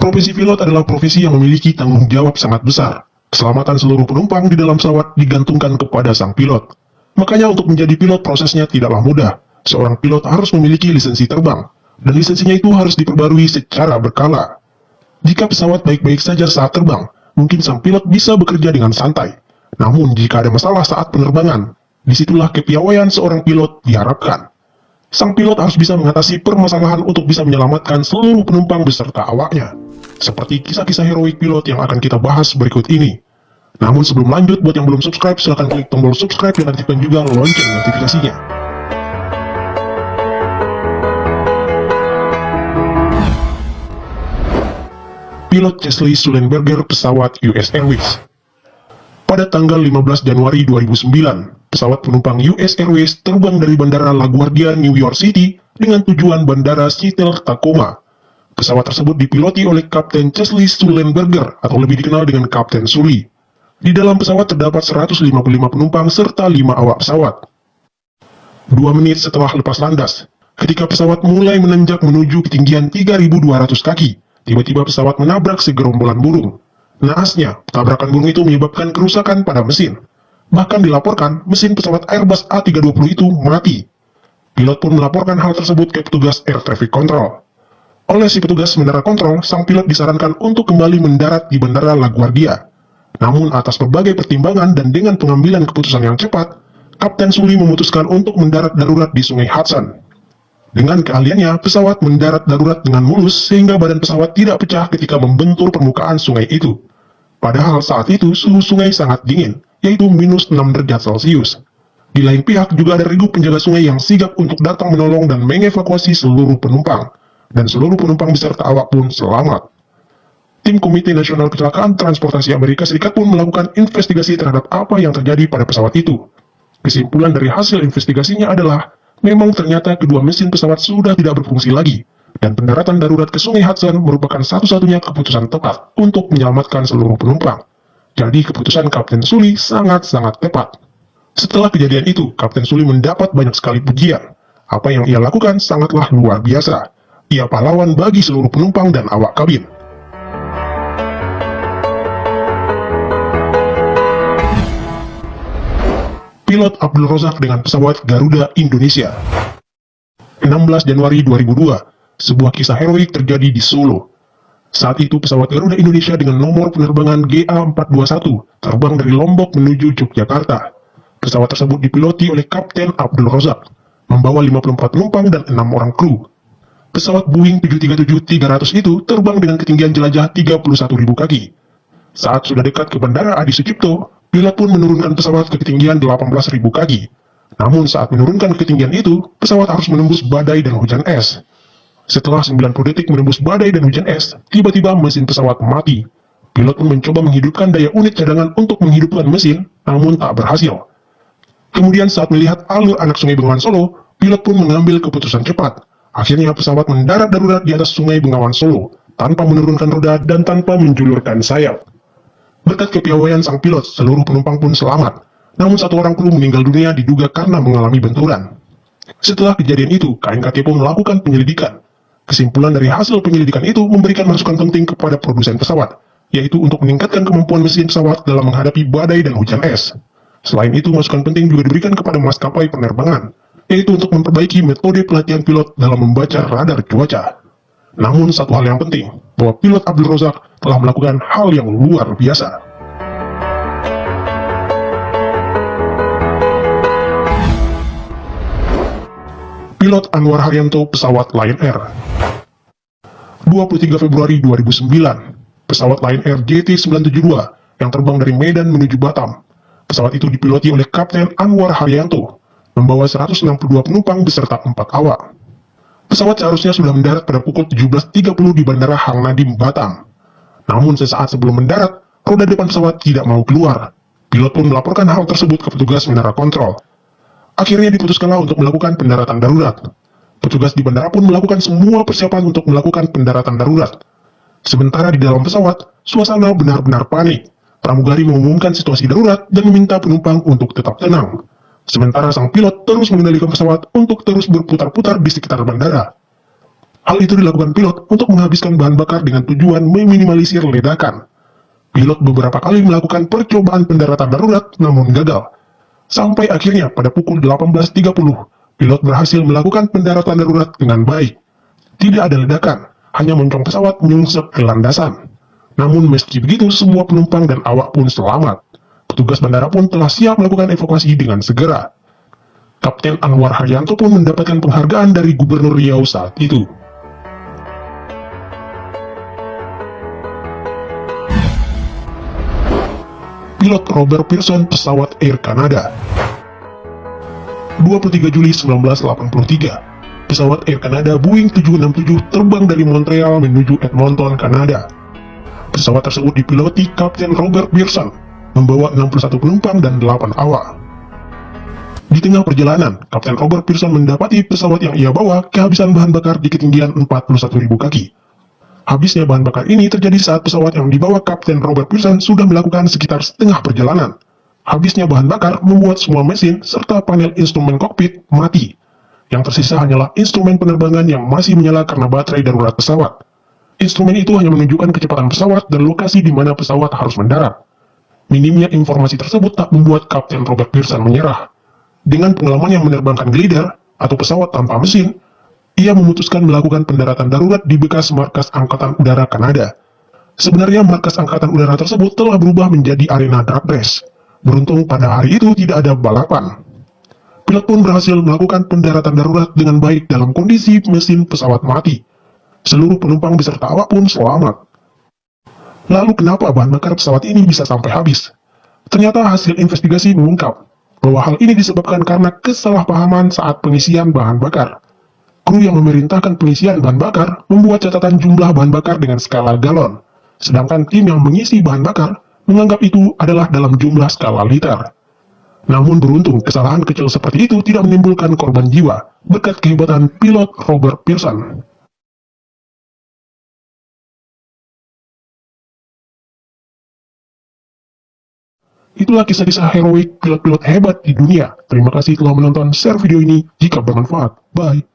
Profesi pilot adalah profesi yang memiliki tanggung jawab sangat besar. Keselamatan seluruh penumpang di dalam pesawat digantungkan kepada sang pilot. Makanya untuk menjadi pilot prosesnya tidaklah mudah. Seorang pilot harus memiliki lisensi terbang, dan lisensinya itu harus diperbarui secara berkala. Jika pesawat baik-baik saja saat terbang, mungkin sang pilot bisa bekerja dengan santai. Namun jika ada masalah saat penerbangan, disitulah kepiawaian seorang pilot diharapkan. Sang pilot harus bisa mengatasi permasalahan untuk bisa menyelamatkan seluruh penumpang beserta awaknya. Seperti kisah-kisah heroik pilot yang akan kita bahas berikut ini. Namun sebelum lanjut, buat yang belum subscribe, silahkan klik tombol subscribe dan aktifkan juga lonceng notifikasinya. Pilot Chesley Sullenberger pesawat US Airways. Pada tanggal 15 Januari 2009, pesawat penumpang US Airways terbang dari Bandara LaGuardia, New York City dengan tujuan Bandara Seattle, Tacoma. Pesawat tersebut dipiloti oleh Kapten Chesley Sullenberger atau lebih dikenal dengan Kapten Sully. Di dalam pesawat terdapat 155 penumpang serta 5 awak pesawat. 2 menit setelah lepas landas, ketika pesawat mulai menanjak menuju ketinggian 3.200 kaki, tiba-tiba pesawat menabrak segerombolan burung. Naasnya, tabrakan burung itu menyebabkan kerusakan pada mesin. Bahkan dilaporkan, mesin pesawat Airbus A320 itu mati. Pilot pun melaporkan hal tersebut ke petugas Air Traffic Control. Oleh si petugas menara kontrol, sang pilot disarankan untuk kembali mendarat di Bandara LaGuardia. Namun atas berbagai pertimbangan dan dengan pengambilan keputusan yang cepat, Kapten Sully memutuskan untuk mendarat darurat di Sungai Hudson. Dengan keahliannya, pesawat mendarat darurat dengan mulus sehingga badan pesawat tidak pecah ketika membentur permukaan sungai itu. Padahal saat itu suhu sungai sangat dingin, yaitu minus 6 derajat Celcius. Di lain pihak juga ada regu penjaga sungai yang sigap untuk datang menolong dan mengevakuasi seluruh penumpang. Dan seluruh penumpang beserta awak pun selamat. Tim Komite Nasional Kecelakaan Transportasi Amerika Serikat pun melakukan investigasi terhadap apa yang terjadi pada pesawat itu. Kesimpulan dari hasil investigasinya adalah, memang ternyata kedua mesin pesawat sudah tidak berfungsi lagi, dan pendaratan darurat ke Sungai Hudson merupakan satu-satunya keputusan tepat untuk menyelamatkan seluruh penumpang. Jadi keputusan Kapten Sully sangat-sangat tepat. Setelah kejadian itu, Kapten Sully mendapat banyak sekali pujian. Apa yang ia lakukan sangatlah luar biasa. Ia pahlawan bagi seluruh penumpang dan awak kabin. Pilot Abdul Razak dengan pesawat Garuda Indonesia. 16 Januari 2002, sebuah kisah heroik terjadi di Solo. Saat itu pesawat Garuda Indonesia dengan nomor penerbangan GA421 terbang dari Lombok menuju Yogyakarta. Pesawat tersebut dipiloti oleh Kapten Abdul Razak, membawa 54 penumpang dan 6 orang kru. Pesawat Boeing 737-300 itu terbang dengan ketinggian jelajah 31.000 kaki. Saat sudah dekat ke Bandara Adi Sucipto, pilot pun menurunkan pesawat ke ketinggian 18.000 kaki. Namun saat menurunkan ketinggian itu, pesawat harus menembus badai dan hujan es. Setelah 90 detik menembus badai dan hujan es, tiba-tiba mesin pesawat mati. Pilot pun mencoba menghidupkan daya unit cadangan untuk menghidupkan mesin, namun tak berhasil. Kemudian saat melihat alur anak sungai Bengawan Solo, pilot pun mengambil keputusan cepat. Akhirnya pesawat mendarat darurat di atas Sungai Bengawan Solo, tanpa menurunkan roda dan tanpa menjulurkan sayap. Berkat kepiawaian sang pilot, seluruh penumpang pun selamat. Namun satu orang kru meninggal dunia diduga karena mengalami benturan. Setelah kejadian itu, KNKT pun melakukan penyelidikan. Kesimpulan dari hasil penyelidikan itu memberikan masukan penting kepada produsen pesawat, yaitu untuk meningkatkan kemampuan mesin pesawat dalam menghadapi badai dan hujan es. Selain itu, masukan penting juga diberikan kepada maskapai penerbangan, yaitu untuk memperbaiki metode pelatihan pilot dalam membaca radar cuaca. Namun satu hal yang penting, bahwa pilot Abdul Razak telah melakukan hal yang luar biasa. Pilot Anwar Haryanto pesawat Lion Air. 23 Februari 2009, pesawat Lion Air JT972 yang terbang dari Medan menuju Batam. Pesawat itu dipiloti oleh Kapten Anwar Haryanto, membawa 162 penumpang beserta 4 awak. Pesawat seharusnya sudah mendarat pada pukul 17.30 di Bandara Hang Nadim, Batam. Namun sesaat sebelum mendarat, roda depan pesawat tidak mau keluar. Pilot pun melaporkan hal tersebut ke petugas menara kontrol. Akhirnya diputuskanlah untuk melakukan pendaratan darurat. Petugas di bandara pun melakukan semua persiapan untuk melakukan pendaratan darurat. Sementara di dalam pesawat, suasana benar-benar panik. Pramugari mengumumkan situasi darurat dan meminta penumpang untuk tetap tenang. Sementara sang pilot terus mengendalikan pesawat untuk terus berputar-putar di sekitar bandara. Hal itu dilakukan pilot untuk menghabiskan bahan bakar dengan tujuan meminimalisir ledakan. Pilot beberapa kali melakukan percobaan pendaratan darurat namun gagal. Sampai akhirnya pada pukul 18.30, pilot berhasil melakukan pendaratan darurat dengan baik. Tidak ada ledakan, hanya moncong pesawat nyungsep ke landasan. Namun meski begitu, semua penumpang dan awak pun selamat. Petugas bandara pun telah siap melakukan evakuasi dengan segera. Kapten Anwar Haryanto pun mendapatkan penghargaan dari Gubernur Riau saat itu. Pilot Robert Pearson pesawat Air Canada. 23 Juli 1983, pesawat Air Canada Boeing 767 terbang dari Montreal menuju Edmonton, Kanada. Pesawat tersebut dipiloti Kapten Robert Pearson, membawa 61 penumpang dan 8 awak. Di tengah perjalanan, Kapten Robert Pearson mendapati pesawat yang ia bawa kehabisan bahan bakar di ketinggian 41.000 kaki. Habisnya bahan bakar ini terjadi saat pesawat yang dibawa Kapten Robert Pearson sudah melakukan sekitar setengah perjalanan. Habisnya bahan bakar membuat semua mesin serta panel instrumen kokpit mati. Yang tersisa hanyalah instrumen penerbangan yang masih menyala karena baterai darurat pesawat. Instrumen itu hanya menunjukkan kecepatan pesawat dan lokasi di mana pesawat harus mendarat. Minimnya informasi tersebut tak membuat Kapten Robert Pearson menyerah. Dengan pengalaman yang menerbangkan glider atau pesawat tanpa mesin, ia memutuskan melakukan pendaratan darurat di bekas markas Angkatan Udara Kanada. Sebenarnya markas Angkatan Udara tersebut telah berubah menjadi arena drag race. Beruntung pada hari itu tidak ada balapan. Pilot pun berhasil melakukan pendaratan darurat dengan baik dalam kondisi mesin pesawat mati. Seluruh penumpang beserta awak pun selamat. Lalu kenapa bahan bakar pesawat ini bisa sampai habis? Ternyata hasil investigasi mengungkap bahwa hal ini disebabkan karena kesalahpahaman saat pengisian bahan bakar. Kru yang memerintahkan pengisian bahan bakar membuat catatan jumlah bahan bakar dengan skala galon, sedangkan tim yang mengisi bahan bakar menganggap itu adalah dalam jumlah skala liter. Namun beruntung, kesalahan kecil seperti itu tidak menimbulkan korban jiwa, berkat kehebatan pilot Robert Pearson. Itulah kisah-kisah heroik pilot-pilot hebat di dunia. Terima kasih telah menonton, share video ini jika bermanfaat. Bye.